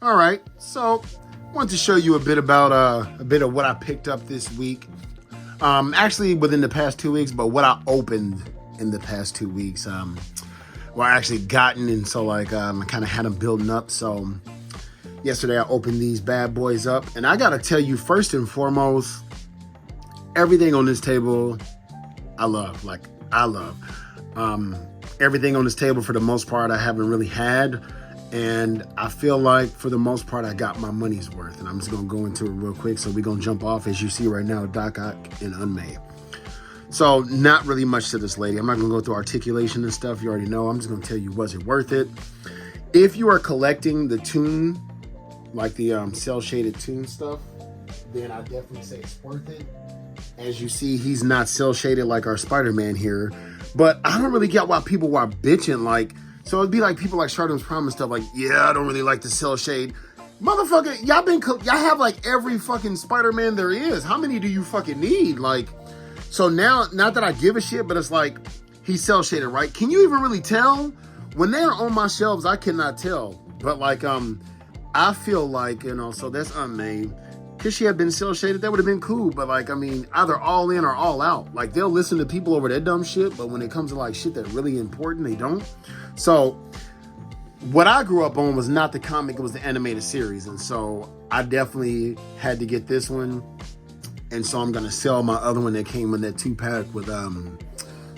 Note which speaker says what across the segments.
Speaker 1: All right, so I want to show you a bit about a bit of what I picked up this week. Actually, within the past 2 weeks, but what I opened in the past 2 weeks. Well, I actually gotten, and so I kind of had them building up. So yesterday I opened these bad boys up, and I gotta tell you, first and foremost, everything on this table, I love. Everything on this table, for the most part, I haven't really had. And I feel like, for the most part, I got my money's worth. And I'm just going to go into it real quick. So we're going to jump off, as you see right now, Doc Ock and Unmade. So not really much to this lady. I'm not going to go through articulation and stuff. You already know. I'm just going to tell you, was it worth it? If you are collecting the tune, like the cell-shaded tune stuff, then I definitely say it's worth it. As you see, he's not cell-shaded like our Spider-Man here. But I don't really get why people are bitching, like... So it'd be like people like Stardum's Prime and stuff like, yeah, I don't really like the cell shade. Motherfucker, y'all have like every fucking Spider-Man there is. How many do you fucking need? Like, so now, not that I give a shit, but it's like, he's cell shaded, right? Can you even really tell? When they're on my shelves, I cannot tell. But like, I feel like, so that's Unmade. Could she have been cell shaded? That would have been cool. But like, I mean, either all in or all out. Like, they'll listen to people over that dumb shit, but when it comes to like shit that's really important, they don't. So what I grew up on was not the comic, it was the animated series. And so I definitely had to get this one. And so I'm going to sell my other one that came in that 2-pack with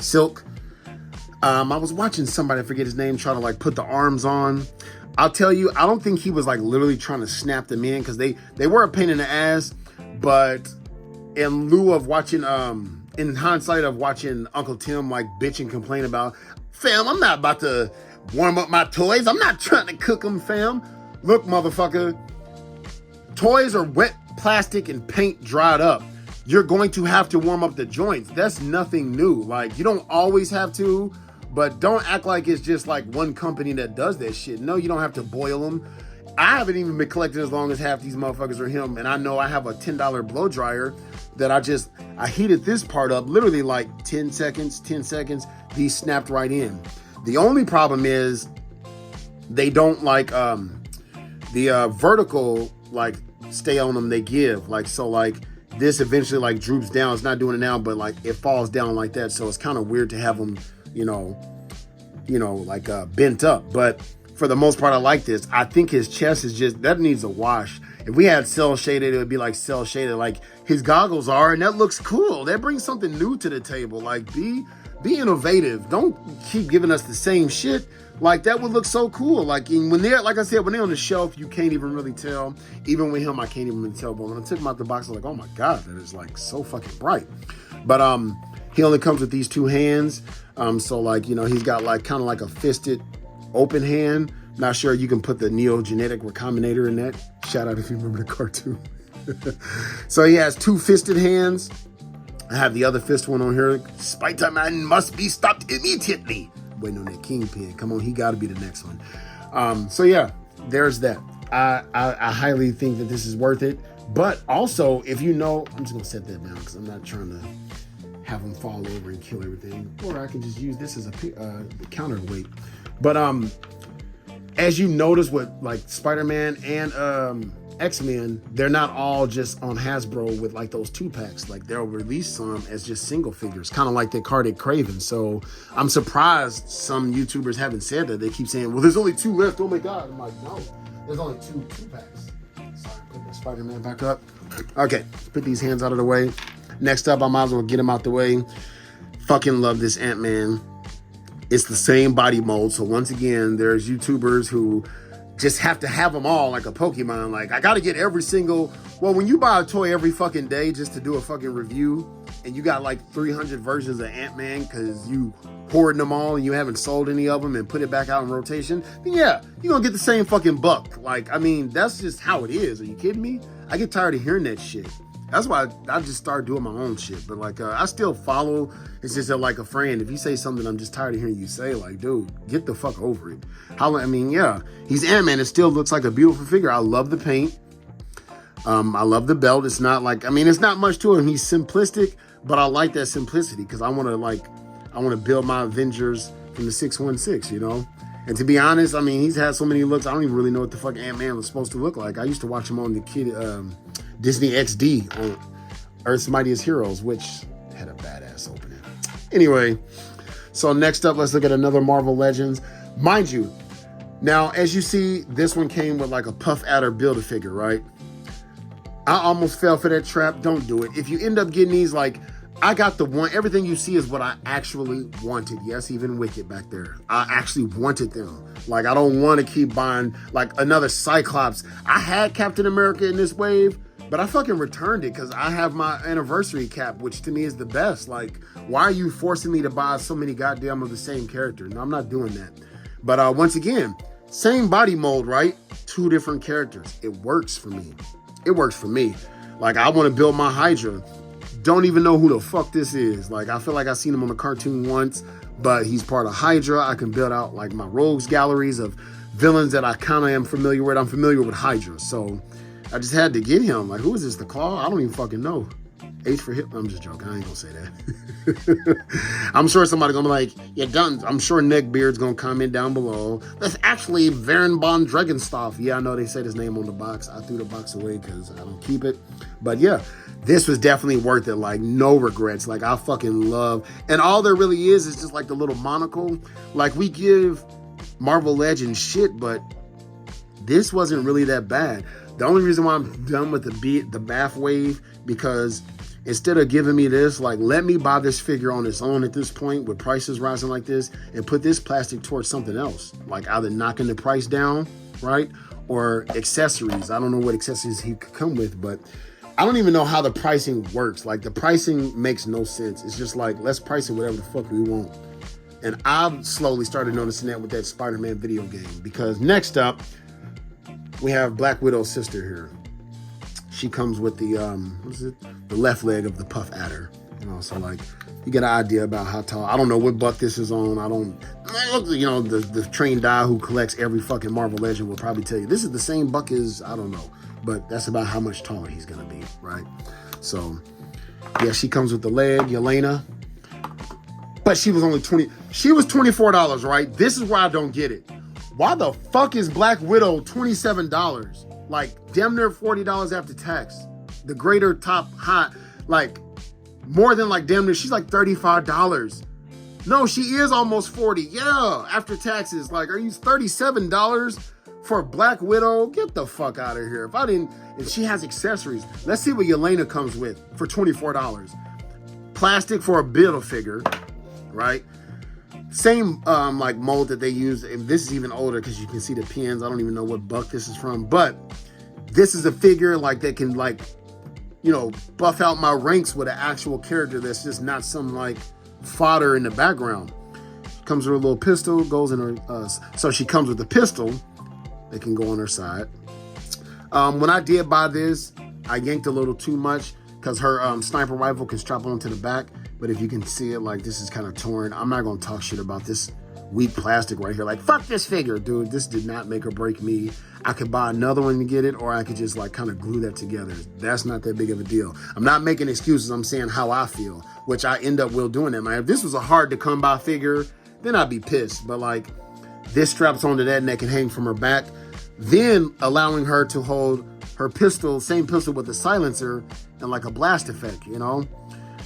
Speaker 1: Silk. I was watching somebody, I forget his name, try to like put the arms on. I'll tell you, I don't think he was like literally trying to snap them in, because they were a pain in the ass. But in lieu of watching, in hindsight of watching Uncle Tim like bitch and complain about, fam, I'm not about to warm up my toys. I'm not trying to cook them, fam. Look, motherfucker, toys are wet plastic and paint dried up. You're going to have to warm up the joints. That's nothing new. Like, you don't always have to, but don't act like it's just like one company that does that shit. No, you don't have to boil them. I haven't even been collecting as long as half these motherfuckers are him. And I know I have a $10 blow dryer that I heated this part up literally like 10 seconds. These snapped right in. The only problem is they don't like the vertical like stay on them they give. Like, so like this eventually like droops down. It's not doing it now, but like it falls down like that. So it's kind of weird to have them, like bent up. But for the most part, I like this. I think his chest is just, that needs a wash. If we had cell shaded, it would be like cell shaded like his goggles are, and that looks cool. That brings something new to the table. Like, be innovative. Don't keep giving us the same shit. Like, that would look so cool. Like, when they're, like I said, when they're on the shelf, you can't even really tell. Even with him, I can't even really tell. But when I took him out the box, I was like, oh my God, that is like so fucking bright. But he only comes with these 2 hands. So like, he's got like kind of like a fisted open hand. Not sure you can put the Neo Genetic Recombinator in that. Shout out if you remember the cartoon. So he has 2 fisted hands. I have the other fist one on here. Spider-Man must be stopped immediately. Waiting on that Kingpin. Come on, he got to be the next one. So yeah, there's that. I highly think that this is worth it. But also, if I'm just going to set that down because I'm not trying to have them fall over and kill everything. Or I can just use this as a counterweight. But as you notice with like Spider-Man and X-Men, they're not all just on Hasbro with like those 2-packs. Like, they'll release some as just single figures, kind of like the Cardiac Craven. So I'm surprised some YouTubers haven't said that. They keep saying, well, there's only 2 left. Oh my God. I'm like, no, there's only 2-packs. Sorry, put the Spider-Man back up. Okay, put these hands out of the way. Next up, I might as well get him out the way. Fucking love this Ant-Man. It's the same body mold. So once again, there's YouTubers who just have to have them all like a Pokemon. Like, I got to get every single... Well, when you buy a toy every fucking day just to do a fucking review, and you got like 300 versions of Ant-Man because you hoarding them all and you haven't sold any of them and put it back out in rotation, then yeah, you're going to get the same fucking buck. Like, I mean, that's just how it is. Are you kidding me? I get tired of hearing that shit. That's why I just started doing my own shit. But like, I still follow. It's just that, like a friend, if you say something I'm just tired of hearing you say, like, dude, get the fuck over it. Yeah, he's Ant-Man. It still looks like a beautiful figure. I love the paint. I love the belt. It's not like, it's not much to him. He's simplistic, but I like that simplicity because I want to build my Avengers from the 616, And to be honest, I mean, he's had so many looks, I don't even really know what the fuck Ant-Man was supposed to look like. I used to watch him on the Disney XD on Earth's Mightiest Heroes, which had a badass opening. Anyway, so next up, let's look at another Marvel Legends. Mind you, now, as you see, this one came with like a Puff Adder Build-A-Figure, right? I almost fell for that trap. Don't do it. If you end up getting these, like, I got the one, everything you see is what I actually wanted. Yes, even Wicked back there. I actually wanted them. Like, I don't want to keep buying, like, another Cyclops. I had Captain America in this wave, but I fucking returned it because I have my anniversary cap, which to me is the best. Like, why are you forcing me to buy so many goddamn of the same character? No, I'm not doing that. But once again, same body mold, right? 2 different characters. It works for me. It works for me. Like, I want to build my Hydra. Don't even know who the fuck this is. Like, I feel like I've seen him on the cartoon once, but he's part of Hydra. I can build out, like, my rogues galleries of villains that I kind of am familiar with. I'm familiar with Hydra, so I just had to get him. Like, who is this, the Claw? I don't even fucking know. H for Hitler. I'm just joking. I ain't gonna say that. I'm sure somebody gonna be like, you're done. I'm sure Neckbeard's gonna comment down below. That's actually Varen von Dragonstoff. Yeah, I know they said his name on the box. I threw the box away because I don't keep it. But yeah, this was definitely worth it. Like, no regrets. Like, I fucking love. And all there really is just like the little monocle. Like, we give Marvel Legends shit, but this wasn't really that bad. The only reason why I'm done with the Bath Wave, because instead of giving me this, like, let me buy this figure on its own at this point with prices rising like this and put this plastic towards something else, like either knocking the price down, right? Or accessories. I don't know what accessories he could come with, but I don't even know how the pricing works. Like, the pricing makes no sense. It's just like, let's price it whatever the fuck we want. And I've slowly started noticing that with that Spider-Man video game, because next up, we have Black Widow's sister here. She comes with the, the left leg of the Puff Adder. You know, so like, you get an idea about how tall. I don't know what buck this is on. You know, the trained guy who collects every fucking Marvel Legend will probably tell you, this is the same buck as, I don't know. But that's about how much taller he's gonna be, right? So, yeah, she comes with the leg, Yelena. But she was only $24, right? This is why I don't get it. Why the fuck is Black Widow $27? Like, damn near $40 after tax. The greater top hot, like, more than like damn near, she's like $35. No, she is almost 40. Yeah, after taxes. Like, are you $37 for Black Widow? Get the fuck out of here. If she has accessories, let's see what Yelena comes with for $24. Plastic for a Build-A-Figure, right? Same like mold that they use, and this is even older because you can see the pins. I don't even know what buck this is from, but this is a figure like that can, like, you know, buff out my ranks with an actual character that's just not some like fodder in the background. Comes with a little pistol, goes in her, so she comes with a pistol that can go on her side. When I did buy this, I yanked a little too much because her sniper rifle can strap onto the back. But if you can see it, like, this is kind of torn. I'm not going to talk shit about this weak plastic right here. Like, fuck this figure, dude. This did not make or break me. I could buy another one to get it, or I could just, like, kind of glue that together. That's not that big of a deal. I'm not making excuses. I'm saying how I feel, which I end up doing that, man. If this was a hard-to-come-by figure, then I'd be pissed. But, like, this straps onto that and that can hang from her back, then allowing her to hold her pistol, same pistol with a silencer and, like, a blast effect, you know?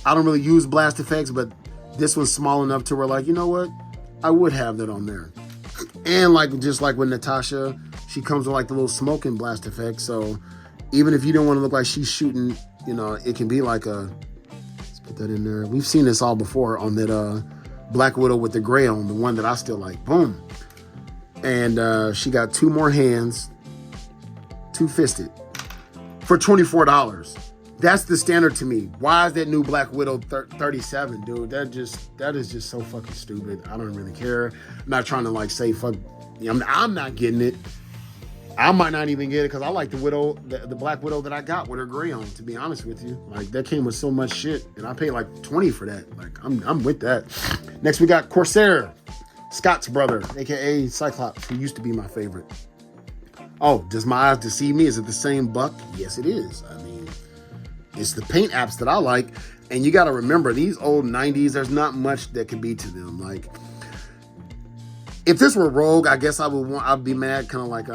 Speaker 1: I don't really use blast effects, but this one's small enough to where, like, you know what? I would have that on there. And like, just like with Natasha, she comes with like the little smoking blast effect. So even if you don't want to look like she's shooting, you know, it can be like let's put that in there. We've seen this all before on that Black Widow with the gray on, the one that I still like. Boom. And she got 2 more hands, 2-fisted for $24. That's the standard to me. Why is that new Black Widow 37, dude? That is just so fucking stupid. I don't really care. I'm not trying to like say fuck. I'm not getting it. I might not even get it because I like the Widow, the Black Widow that I got with her gray on. To be honest with you, like, that came with so much shit, and I paid like 20 for that. Like, I'm with that. Next we got Corsair, Scott's brother, aka Cyclops, who used to be my favorite. Oh, does my eyes deceive me? Is it the same buck? Yes, it is. I mean, it's the paint apps that I like. And you got to remember, these old 90s, there's not much that can be to them. Like, If this were Rogue, I guess I'd be mad, kind of like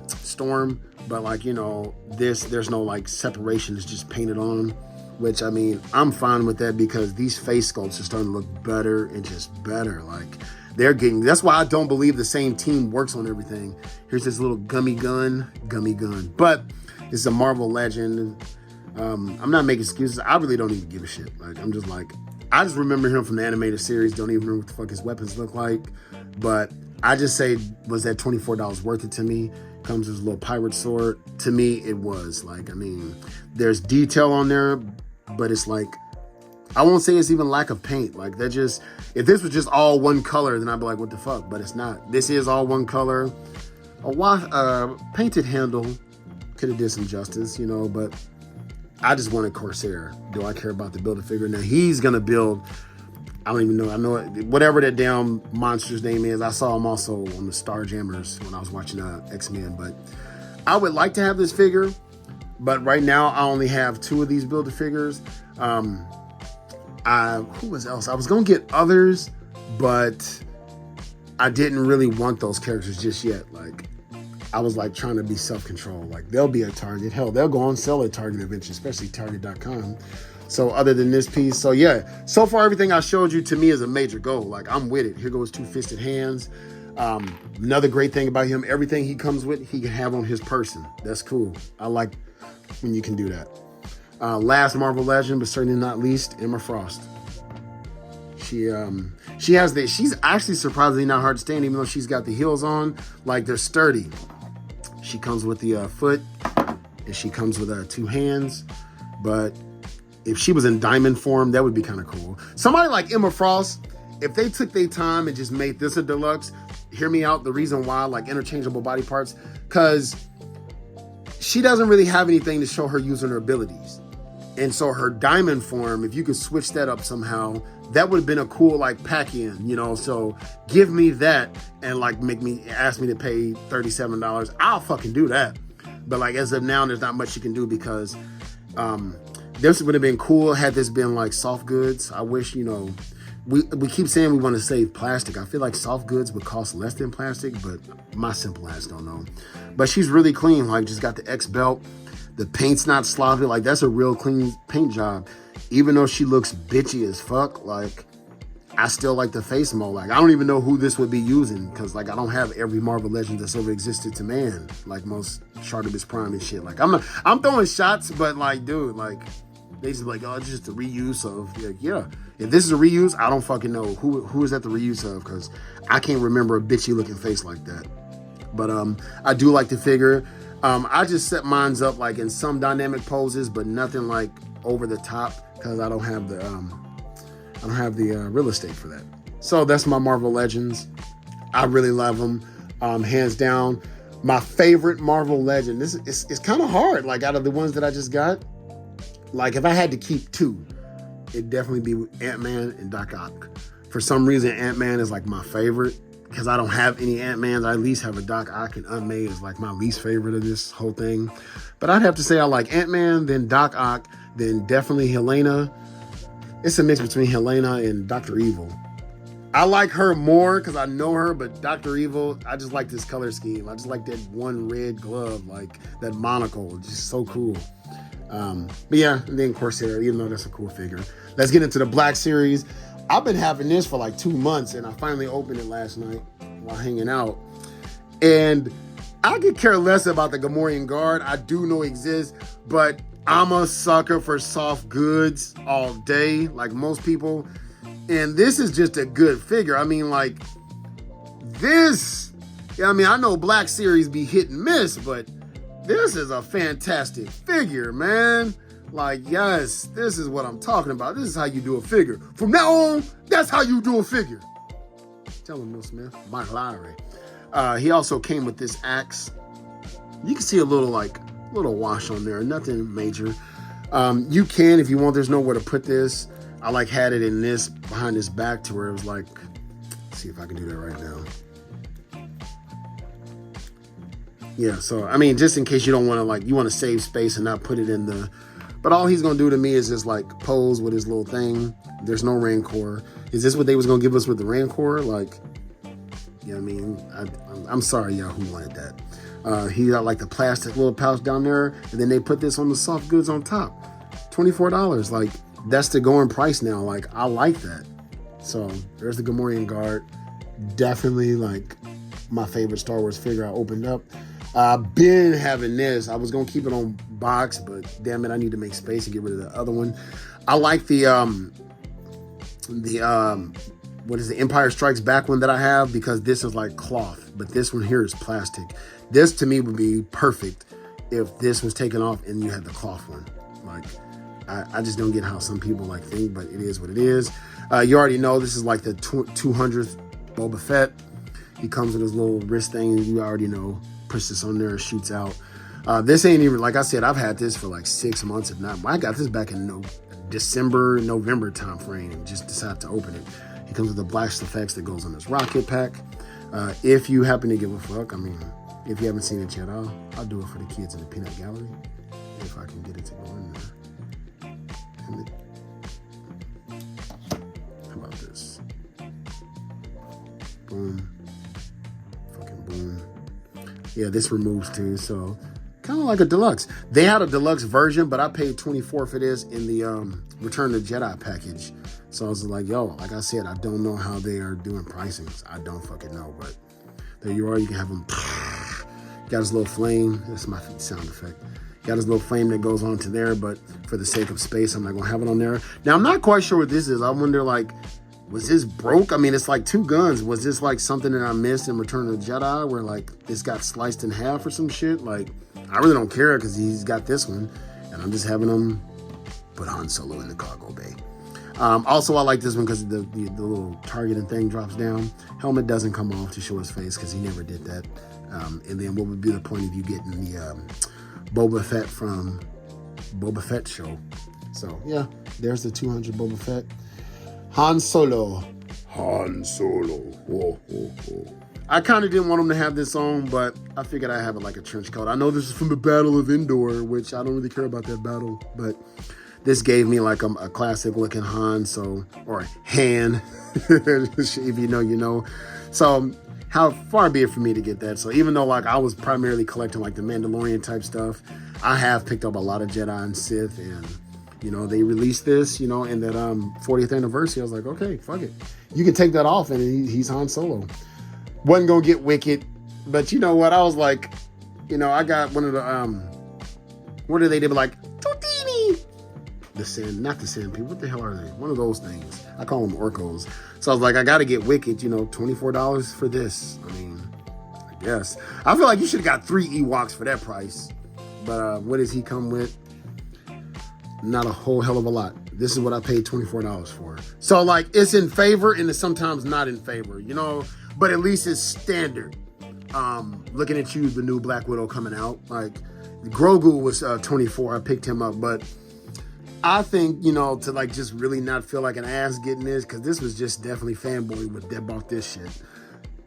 Speaker 1: Storm. But like, you know, there's no like separation. It's just painted on, which I mean, I'm fine with that because these face sculpts are starting to look better and just better. Like that's why I don't believe the same team works on everything. Here's this little gummy gun. But it's a Marvel Legend. I'm not making excuses. I really don't even give a shit. Like, I'm just like, I just remember him from the animated series. Don't even remember what the fuck his weapons look like. But I just say, was that $24 worth it to me? Comes with a little pirate sword. To me, it was. Like, I mean, there's detail on there, but it's like, I won't say it's even lack of paint. Like, that just, if this was just all one color, then I'd be like, what the fuck? But it's not. This is all one color. A painted handle could have did some justice, you know, but I just wanted Corsair. Do I care about the Build-A-Figure? Now, he's going to build, I don't even know. I know it, whatever that damn monster's name is. I saw him also on the Starjammers when I was watching X-Men. But I would like to have this figure. But right now, I only have 2 of these Build-A-Figures. Who was else? I was going to get others, but I didn't really want those characters just yet. Like, I was like trying to be self-controlled. Like, they'll be at Target. Hell, they'll go on sale at Target eventually, especially Target.com. So other than this piece, so yeah, so far everything I showed you to me is a major goal. Like, I'm with it. Here goes Two Fisted Hands. Another great thing about him, everything he comes with, he can have on his person. That's cool. I like when you can do that. Last Marvel Legend, but certainly not least, Emma Frost. She's actually surprisingly not hard to stand, even though she's got the heels on. Like, they're sturdy. She comes with the foot, and she comes with 2 hands. But if she was in diamond form, that would be kind of cool. Somebody like Emma Frost, if they took their time and just made this a deluxe, hear me out, the reason why, like interchangeable body parts, because she doesn't really have anything to show her using her abilities. And so her diamond form, if you could switch that up somehow, that would have been a cool like pack-in, you know? So give me that and like ask me to pay $37. I'll fucking do that. But like as of now, there's not much you can do because this would have been cool had this been like soft goods. I wish, you know, we keep saying we want to save plastic. I feel like soft goods would cost less than plastic, but my simple ass don't know. But she's really clean, like just got the X belt. The paint's not sloppy. Like, that's a real clean paint job. Even though she looks bitchy as fuck, like, I still like the face mold. Like, I don't even know who this would be using because, like, I don't have every Marvel Legend that's ever existed to man, like most Shartimus Prime and shit. Like, I'm throwing shots, but, like, dude, like, they just be like, oh, it's just a reuse of, like, yeah. If this is a reuse, I don't fucking know who is that the reuse of because I can't remember a bitchy looking face like that. But I do like the figure. I just set mines up like in some dynamic poses, but nothing like over the top because I don't have the real estate for that. So that's my Marvel Legends. I really love them. Hands down, my favorite Marvel Legend. It's kind of hard. Like out of the ones that I just got, like if I had to keep 2, it'd definitely be Ant-Man and Doc Ock. For some reason, Ant-Man is like my favorite. Because I don't have any Ant-Mans, I at least have a Doc Ock, and Unmade is like my least favorite of this whole thing. But I'd have to say I like Ant-Man, then Doc Ock, then definitely Helena. It's a mix between Helena and Dr. Evil. I like her more because I know her, but Dr. Evil, I just like this color scheme. I just like that one red glove, like that monocle, it's just so cool. But yeah, and then Corsair, even though that's a cool figure. Let's get into the Black Series. I've been having this for like 2 months and I finally opened it last night while hanging out. And I could care less about the Gamorrean Guard. I do know exists, but I'm a sucker for soft goods all day, like most people. And this is just a good figure. I mean, like this, I mean, I know Black Series be hit and miss, but this is a fantastic figure, man. Like, yes, this is what I'm talking about. This is how you do a figure. From now on, that's how you do a figure. Tell him, Will Smith. Mike Lowry. He also came with this axe. You can see a little wash on there. Nothing major. You can, if you want. There's nowhere to put this. I like had it in this, behind his back to where it was like, let's see if I can do that right now. Yeah, so, I mean, just in case you don't want to, like, you want to save space and not put it in the... But all he's going to do to me is just, like, pose with his little thing. There's no Rancor. Is this what they was going to give us with the Rancor? Like, You know what I mean? I'm sorry, y'all, who wanted that. He got like the plastic little pouch down there, and then they put this on the soft goods on top. $24. Like, that's the going price now. Like, I like that. So there's the Gamorrean guard. Definitely like my favorite Star Wars figure I opened up. Been having this. I was gonna keep it on box, but damn it, I need to make space and get rid of the other one. I like the what is the Empire Strikes Back one that I have, because this is like cloth, but this one here is plastic. This to me would be perfect if this was taken off and you had the cloth one. Like, I just don't get how some people like think, but it is what it is. You already know this is like the 200th Boba Fett. He comes with his little wrist thing, and you already know. Push this on there, shoots out. This ain't even, like I said, I've had this for like 6 months, if not. I got this back in December, November time frame, and just decided to open it. He comes with the blast effects that goes on this rocket pack. If you happen to give a fuck, I mean, if you haven't seen it yet, I'll do it for the kids in the peanut gallery, if I can get it to go in there. How about this? Boom. Fucking boom. Yeah, this removes too, so kind of like a deluxe. They had a deluxe version, but I paid $24 for this in the Return of the Jedi package. So I was like, yo, like I said, I don't know how they are doing pricings. I don't fucking know, but there you are. You can have them. Got his little flame. That's my sound effect. Got his little flame that goes onto there, but for the sake of space, I'm not gonna have it on there. Now, I'm not quite sure what this is. I wonder, like, was this broke? I mean, it's like 2 guns. Was this like something that I missed in Return of the Jedi where like this got sliced in half or some shit? Like, I really don't care because he's got this one, and I'm just having him put Han Solo in the cargo bay. Also, I like this one because the little targeting thing drops down. Helmet doesn't come off to show his face because he never did that. And then what would be the point of you getting the Boba Fett from Boba Fett show? So yeah, there's the 200 Boba Fett. Han Solo. Whoa, whoa, whoa. I kind of didn't want him to have this on, but I figured I'd have it like a trench coat. I know this is from the Battle of Endor, which I don't really care about that battle, but this gave me like a classic looking Han, or Han, if you know, you know. So how far be it for me to get that? So even though like I was primarily collecting like the Mandalorian type stuff, I have picked up a lot of Jedi and Sith, and you know, they released this, you know, in that 40th anniversary. I was like, okay, fuck it. You can take that off, and he's Han Solo. Wasn't gonna get Wicked, but you know what? I was like, you know, I got one of the what are they? They were like Totini. The sand, not the sand people. What the hell are they? One of those things. I call them Orcos. So I was like, I got to get Wicked. You know, $24 for this. I mean, I guess. I feel like you should have got 3 Ewoks for that price. But what does he come with? Not a whole hell of a lot. This is what I paid $24 for. So like, it's in favor and it's sometimes not in favor, you know, but at least it's standard. Looking at you, the new Black Widow coming out, like Grogu was 24. I picked him up, but I think, you know, to like just really not feel like an ass getting this, because this was just definitely fanboy with that bought this shit.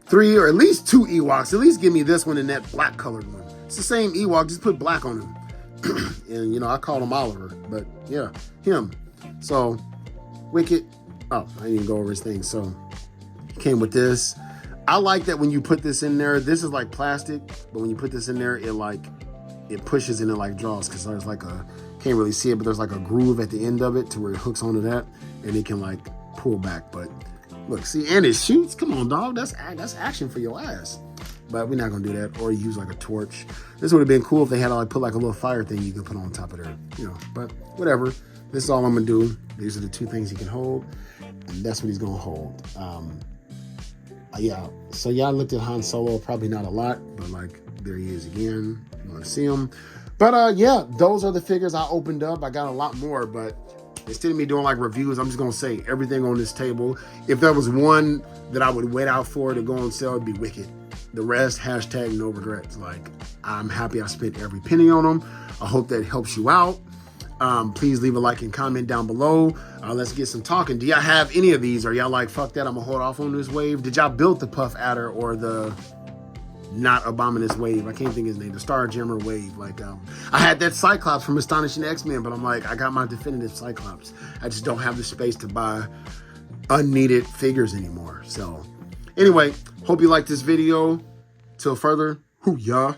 Speaker 1: 3 or at least 2 Ewoks. At least give me this one and that black colored one. It's the same Ewok, just put black on him. And you know, I called him Oliver, but yeah, him. So Wicked. Oh, I didn't even go over his thing. So he came with this. I like that when you put this in there, this is like plastic, but when you put this in there, it pushes and it like draws, because there's like can't really see it, but there's like a groove at the end of it to where it hooks onto that, and it can like pull back. But look, see, and it shoots. Come on, dog. That's action for your ass. But we're not gonna do that, or use like a torch. This would have been cool if they had to like put like a little fire thing you could put on top of there, you know. But whatever. This is all I'm gonna do. These are the 2 things he can hold, and that's what he's gonna hold. Yeah. So yeah, I looked at Han Solo. Probably not a lot, but like there he is again. You want to see him? But yeah, those are the figures I opened up. I got a lot more, but instead of me doing like reviews, I'm just gonna say everything on this table. If there was one that I would wait out for to go on sale, it'd be Wicked. The rest, hashtag no regrets. Like, I'm happy I spent every penny on them. I hope that helps you out. Please leave a like and comment down below. Let's get some talking. Do y'all have any of these? Are y'all like, fuck that, I'm gonna hold off on this wave? Did y'all build the Puff Adder or the not Abominus wave? I can't think of his name. The Starjammer wave. Like, I had that Cyclops from Astonishing X-Men, but I'm like, I got my definitive Cyclops. I just don't have the space to buy unneeded figures anymore. So Anyway, hope you liked this video. Till further, hoo-yah.